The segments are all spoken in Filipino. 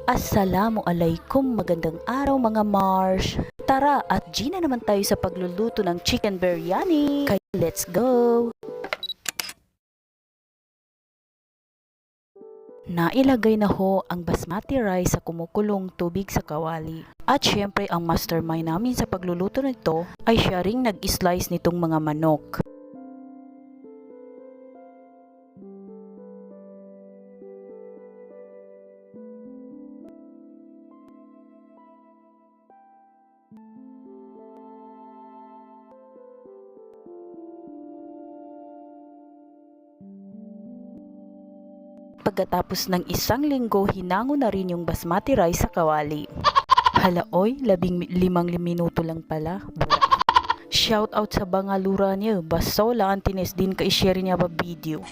Assalamualaikum, magandang araw mga Mars. Tara at Gina naman tayo sa pagluluto ng chicken biryani. Kaya let's go! Nailagay na ho ang basmati rice sa kumukulong tubig sa kawali. At syempre ang mastermind namin sa pagluluto nito ay siya ring nag-slice nitong mga manok. Pagkatapos ng isang linggo, hinango na rin yung basmati rice sa kawali. Hala oy, 15 minuto lang pala. Shout out sa bangalura niya, basola antines din ka i-share niya ba video.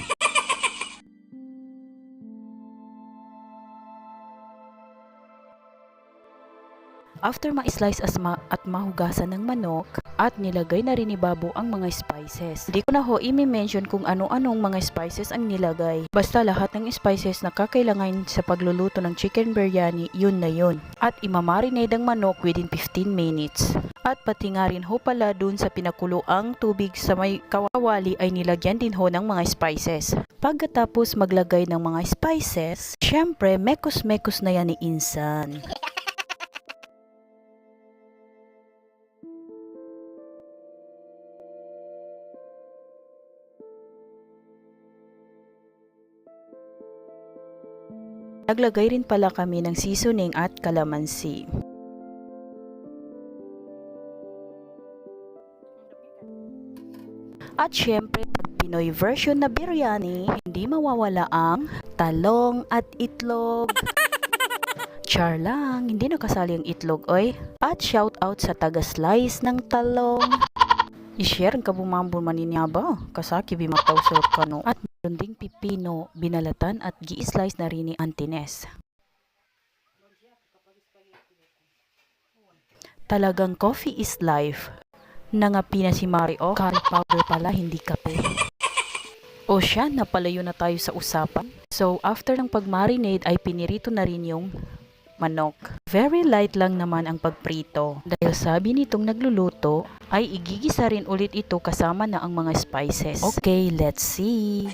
After ma-slice at mahugasan ng manok, at nilagay na rin ni Babo ang mga spices. Hindi ko na ho i-mention kung ano-anong mga spices ang nilagay. Basta lahat ng spices na kakailangan sa pagluluto ng chicken biryani, yun na yun. At imamarinate ang manok within 15 minutes. At pati nga rin ho pala dun sa pinakuloang tubig sa may kawali ay nilagyan din ho ng mga spices. Pagkatapos maglagay ng mga spices, syempre mekos-mekos na yan ni Insan. Naglagay rin pala kami ng seasoning at kalamansi. At syempre, pag Pinoy version na biryani, hindi mawawala ang talong at itlog. Char lang, hindi nakasali ang itlog, oy. At shout out sa taga-slice ng talong. I-share ang kabumambon maninya ba? Kasaki bimataw surot ka no. At meron ding pipino, binalatan at gi-slice na rin ni Antines. Talagang coffee is life. Nangapi na si Mario, curry powder pala, hindi kape. O siya, napalayo na tayo sa usapan. So after ng pag-marinate ay pinirito na rin yung manok. Very light lang naman ang pagprito. Dahil sabi nitong nagluluto, ay igigisa rin ulit ito kasama na ang mga spices. Okay, let's see.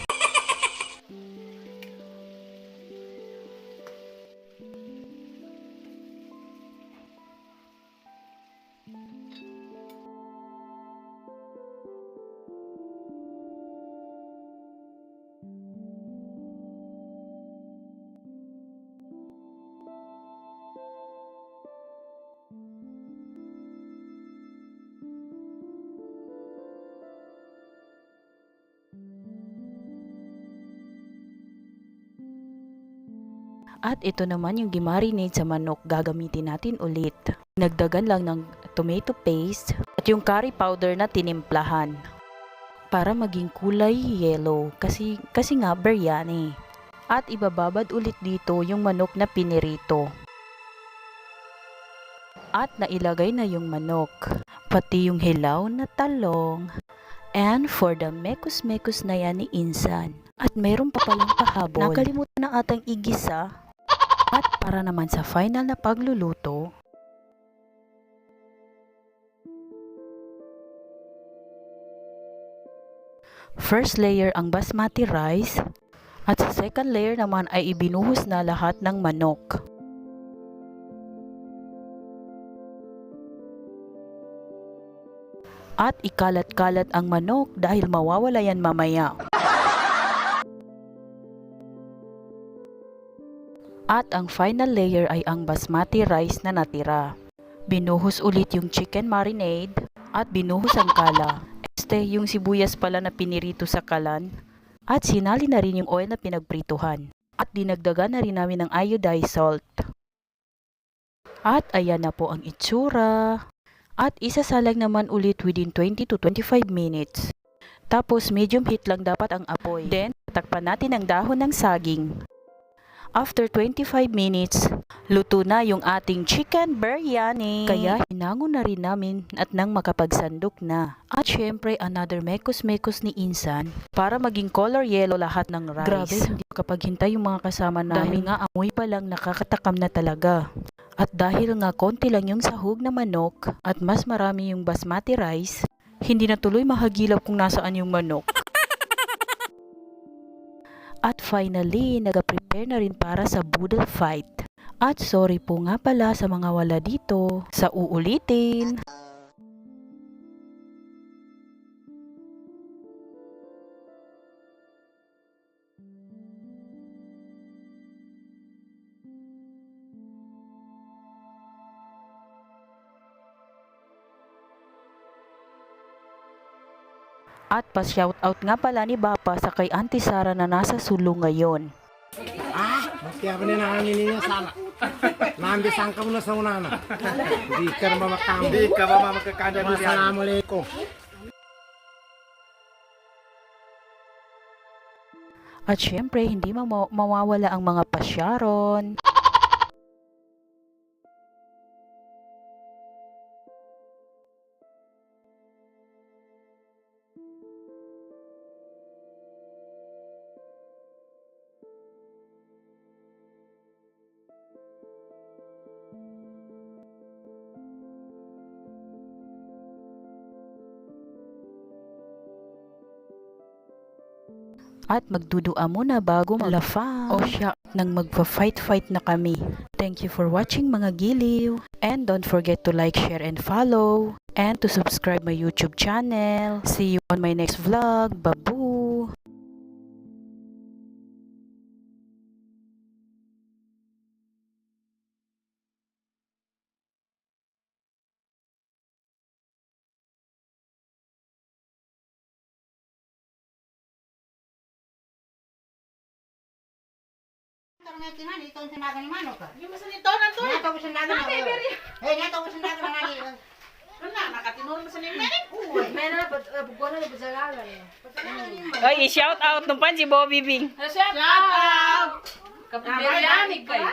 At ito naman yung gimarinate sa manok, gagamitin natin ulit. Nagdagan lang ng tomato paste at yung curry powder na tinimplahan para maging kulay yellow kasi nga biryani. At ibababad ulit dito yung manok na pinirito. At nailagay na yung manok, pati yung hilaw na talong. And for the mekos-mekos na yan ni Insan. At mayroon pa palang pahabol. Nakalimutan na atang igisa. At para naman sa final na pagluluto, first layer ang basmati rice at sa second layer naman ay ibinuhos na lahat ng manok. At ikalat-kalat ang manok dahil mawawala yan mamaya. At ang final layer ay ang basmati rice na natira. Binuhos ulit yung chicken marinade at binuhos ang kala. Yung sibuyas pala na pinirito sa kalan. At sinali na rin yung oil na pinagprituhan. At dinagdagan na rin namin ng iodized salt. At ayan na po ang itsura. At isasalang naman ulit within 20 to 25 minutes. Tapos medium heat lang dapat ang apoy. Then, takpan natin ang dahon ng saging. After 25 minutes, luto na yung ating chicken biryani. Kaya hinangon na rin namin at nang makapagsandok na. At syempre, another mekos-mekos ni Insan para maging color yellow lahat ng rice. Grabe, hindi makapaghintay yung mga kasama namin. Dahil nga amoy pa lang nakakatakam na talaga. At dahil nga konti lang yung sahog na manok at mas marami yung basmati rice, hindi na tuloy mahagilap kung nasaan yung manok. At finally, nag-prepare na rin para sa boodle fight. At sorry po nga pala sa mga wala dito sa uulitin. At pa-shoutout nga pala ni Bapa sa kay Auntie Sara na nasa sulong ngayon. Kaya pa namin niya sana. Nambi sangka mo na sa unana. Hindi ka na mamakamo. Hindi ka ba makakanda mo yan? Assalamualaikum. At syempre, hindi mawawala ang mga pasyaron. At magdudua muna bago malafang. O siya, nang magpa-fight-fight na kami. Thank you for watching mga giliw. And don't forget to like, share, and follow. And to subscribe my YouTube channel. See you on my next vlog. Babu! Ito sinaga ni Mano ka. Yung masan ito nanto. Nato ko sinaga na. Nato ko sinaga na ngani. Kana nakatinon mo sa ningmen. Mena na bugono na bisalaga ni. Oy, shout out nung pan si Bobby Bing. Shout out. Kapag lamig kay.